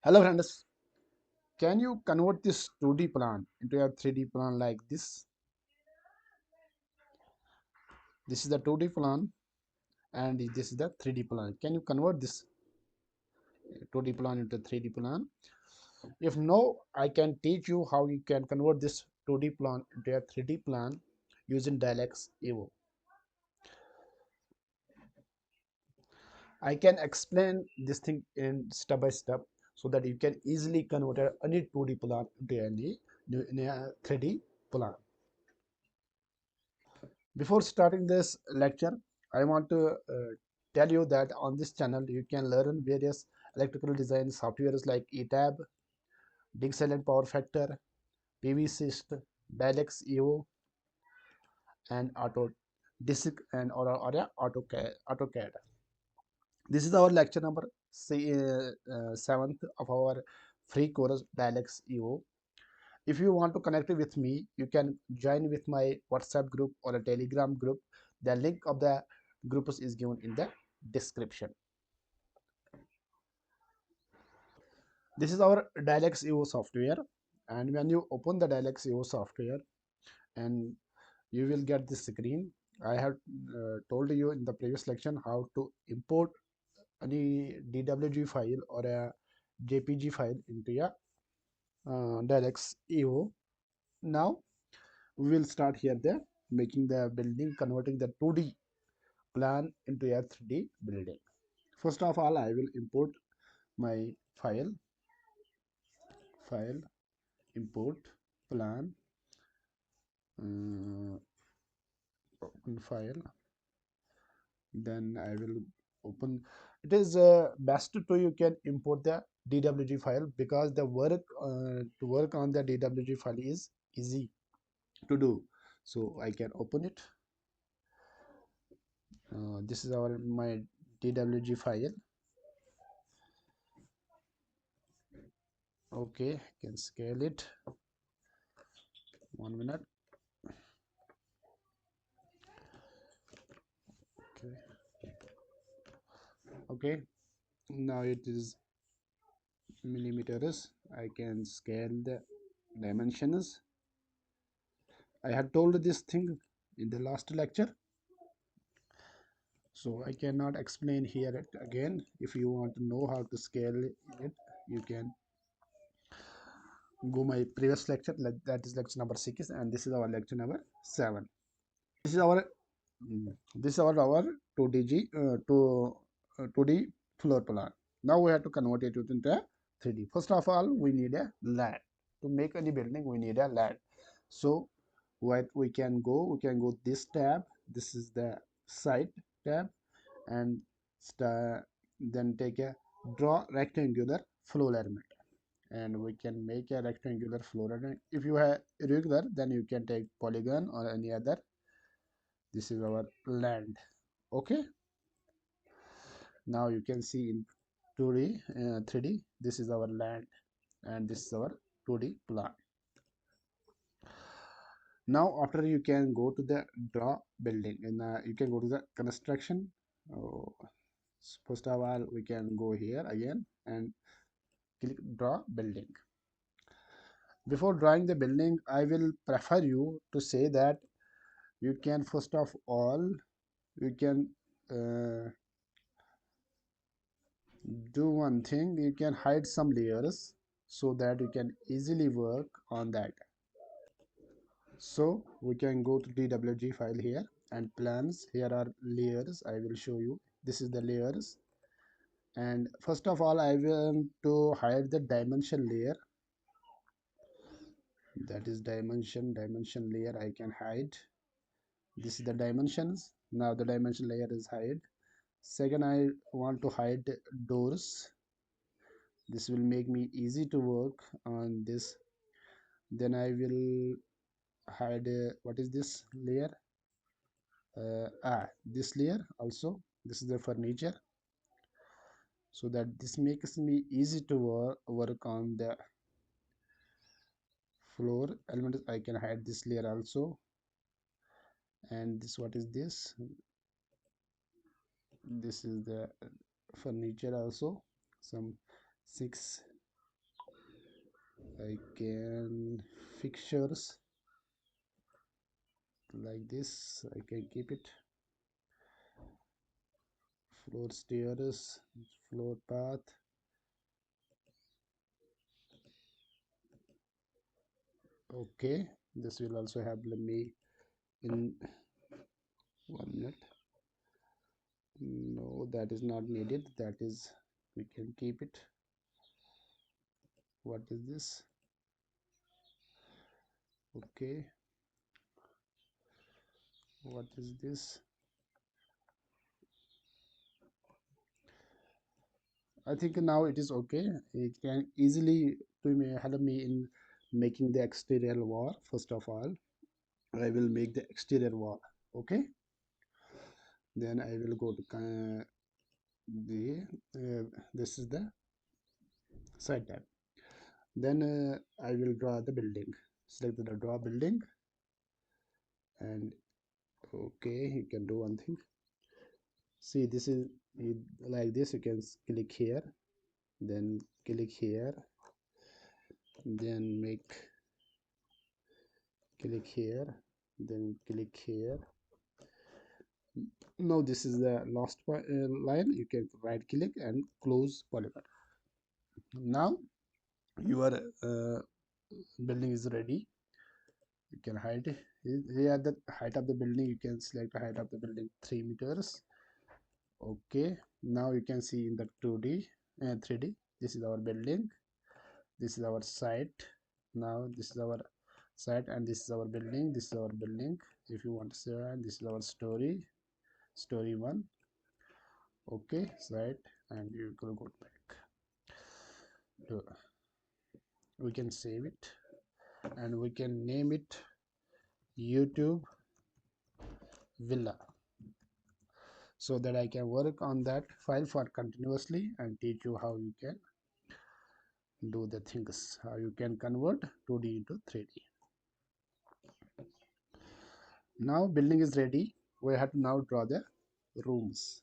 Hello friends, can you convert this 2D plan into a 3D plan like this? This is the 2D plan and this is the 3D plan. Can you convert this 2D plan into 3D plan? If no, I can teach you how you can convert this 2D plan into a 3D plan using Dialux Evo. I can explain this thing in step by step so that you can easily convert any 2D plan into any 3D plan. Before starting this lecture, I want to tell you that on this channel you can learn various electrical design softwares like Etap, Dig Silent Power Factor, PV-Syst, Dialux Evo, and Auto Disk and or AutoCAD. This is our lecture number 7th of our free course Dialux Evo. If you want to connect with me, you can join with my WhatsApp group or a Telegram group. The link of the groups is given in the description. This is our Dialux Evo software, and when you open the Dialux Evo software, and you will get this screen. I have told you in the previous lecture how to import any DWG file or a JPG file into a Dialux Evo. Now we will start here the making the building, converting the 2D plan into a 3D building. First of all, I will import my file import plan, open file. Then I will open. It is best to you can import the DWG file because the work to work on the DWG file is easy to do. So I can open it. This is my DWG file. Okay, can scale it. 1 minute. Okay. Okay, now it is millimeters. I can scale the dimensions. I had told this thing in the last lecture, so I cannot explain here it again. If you want to know how to scale it, you can go my previous lecture, that is lecture number 6, and this is our lecture number 7. This is our this is our 2DG 2D floor plan. Now we have to convert it into a 3D. First of all, we need a land. To make any building, we need a land. So what we can go this tab. This is the site tab, and then take a draw rectangular floor element, and we can make a rectangular floor element. If you have irregular, then you can take polygon or any other. This is our land. Okay, now you can see in 2D 3D, this is our land and this is our 2D plan. Now after, you can go to the draw building, and you can go to the construction. Oh, first of all, we can go here again and click draw building. Before drawing the building, I will prefer you to say that you can first of all, you can do one thing. You can hide some layers so that you can easily work on that. So we can go to DWG file here and plans. Here are layers. I will show you. This is the layers, and first of all, I want to hide the dimension layer. That is dimension layer. I can hide. This is the dimensions. Now the dimension layer is hide. Second, I want to hide doors. This will make me easy to work on this. Then I will hide what is this layer, this layer also. This is the furniture, so that this makes me easy to work on the floor element. I can hide this layer also. And this, what is this? This is the furniture also, some 6 I can fixtures like this. I can keep it. Floor stairs, floor path. Okay, this will also help me in 1 minute. No, that is not needed. That is, we can keep it. What is this? Okay, what is this? I think now it is okay. It can easily help me in making the exterior wall. First of all, I will make the exterior wall. Okay, then I will go to the this is the side tab. Then I will draw the building. Select the draw building, and okay, you can do one thing. See, this is like this. You can click here, then click here, then make click here, then click here. Now this is the last line. You can right click and close polygon. Now your building is ready. You can hide it. Here the height of the building, you can select the height of the building 3 meters. Okay, now you can see in the 2D and 3D. This is our building, this is our site. Now this is our site and this is our building, this is our building. If you want to say, this is our story 1. Okay, site, and you can go back to, we can save it and we can name it YouTube Villa, so that I can work on that file for continuously and teach you how you can do the things, how you can convert 2D into 3D. Now building is ready. We have to now draw the rooms.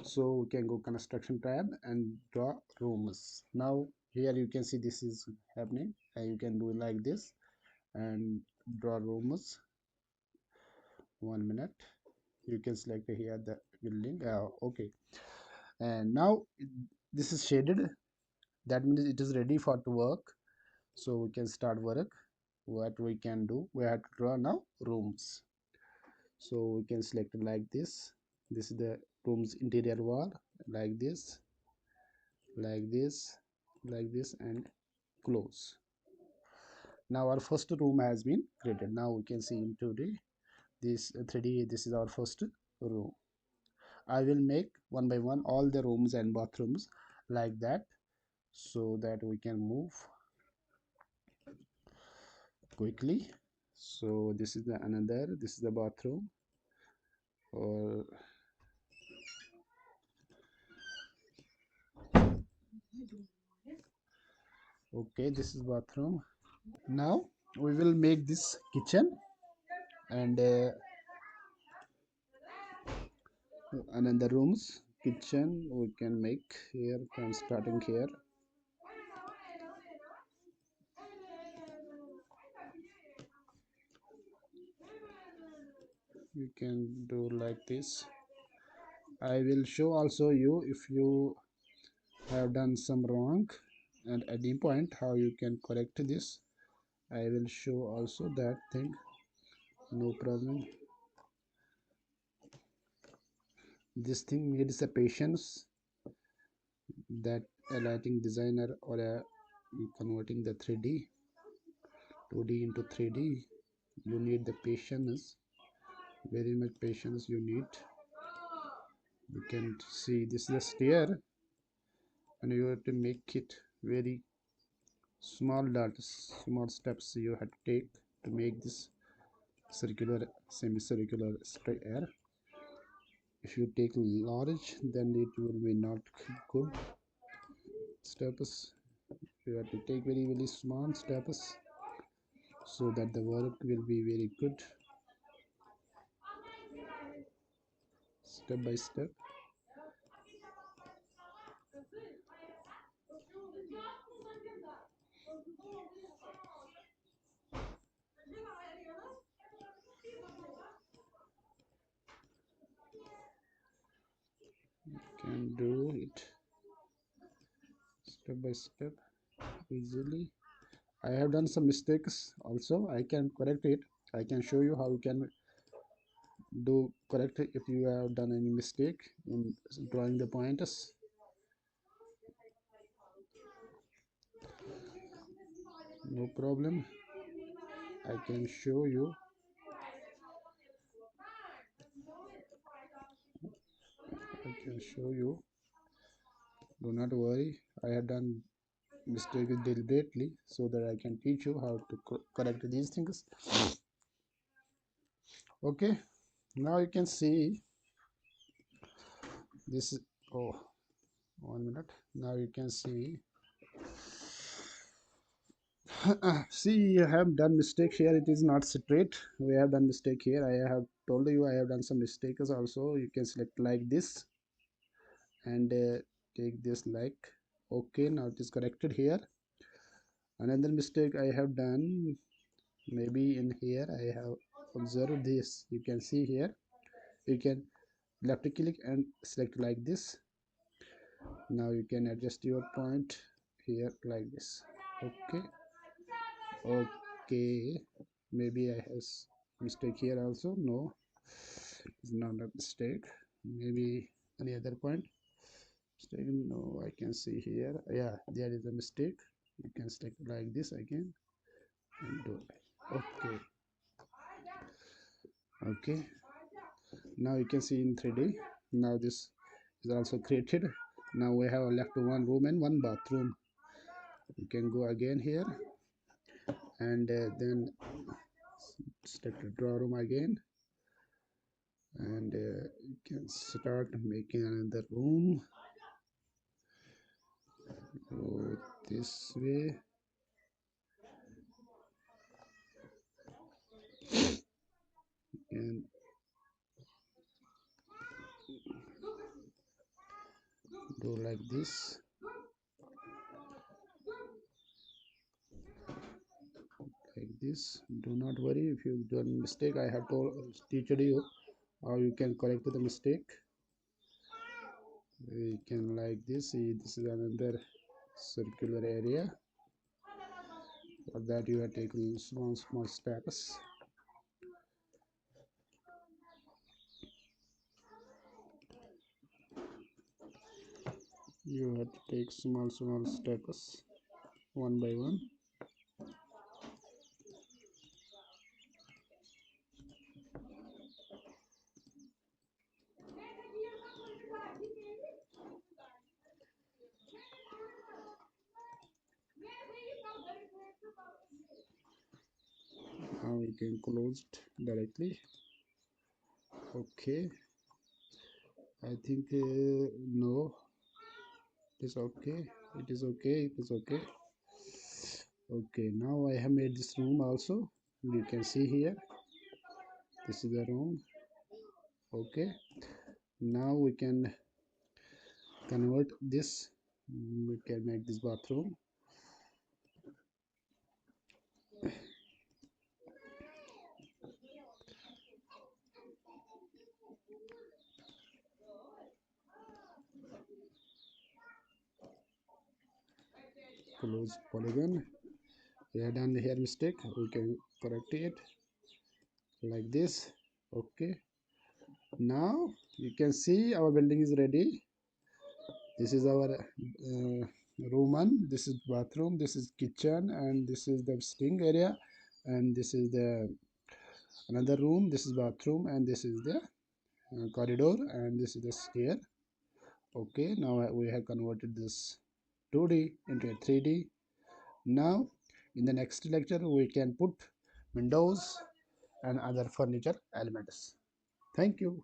So we can go construction tab and draw rooms. Now here you can see this is happening, and you can do like this and draw rooms. 1 minute. You can select here the building. Okay, and now this is shaded. That means it is ready for to work. So we can start work. What we can do, we have to draw now rooms. So we can select like this. This is the room's interior wall, like this, like this, like this, and close. Now our first room has been created. Now we can see in 2D, this 3D, this is our first room. I will make one by one all the rooms and bathrooms like that, so that we can move quickly. So this is the another, this is the bathroom, or okay, this is bathroom. Now we will make this kitchen, and another rooms kitchen we can make here from starting here. We can do like this. I will show also you if you have done some wrong and at any point how you can correct this. I will show also that thing, no problem. This thing needs a patience, that a lighting designer or a converting the 3D 2D into 3D, you need the patience, very much patience you need. You can see this is the stair, and you have to make it very small dots, small steps you have to take to make this circular, semicircular stair. If you take large, then it will be not good steps. You have to take very small steps, so that the work will be very good, step by step. can do it step by step easily. I have done some mistakes also. I can correct it. I can show you how you can do correct it if you have done any mistake in drawing the pointers. No problem. I can show you. I can show you. Do not worry. I have done mistakes deliberately so that I can teach you how to correct these things. Okay. Now you can see this. Oh, 1 minute. Now you can see. See, I have done mistake here. It is not straight. We have done mistake here. I have told you I have done some mistakes also. You can select like this and take this like. Okay, now it is corrected here. Another mistake I have done, maybe in here I have observed this. You can see here. You can left click and select like this. Now you can adjust your point here like this. Okay. Okay, maybe I has mistake here also. No, it's not a mistake. Maybe any other point mistake. No, I can see here. Yeah, there is a mistake. You can select like this again and do it. Okay. Okay, now you can see in 3D. Now this is also created. Now we have left one room and one bathroom. You can go again here and then select the draw room again, and you can start making another room. Go this way. And do like this. Like this. Do not worry if you done mistake. I have told teach you how you can correct the mistake. You can like this. See, this is another circular area. For that you are taking small steps. You have to take small steps one by one. Now you can close it directly. Okay, I think no, it is okay. It is okay. It is okay. Okay, now I have made this room also. You can see here. This is the room. Okay, now we can convert this. We can make this bathroom. Close polygon. We have done here mistake. We can correct it like this. Okay, now you can see our building is ready. This is our room 1. This is bathroom. This is kitchen, and this is the sitting area, and this is the another room. This is bathroom, and this is the corridor, and this is the stair. Okay, now we have converted this 2D into a 3D. Now in the next lecture we can put windows and other furniture elements. Thank you.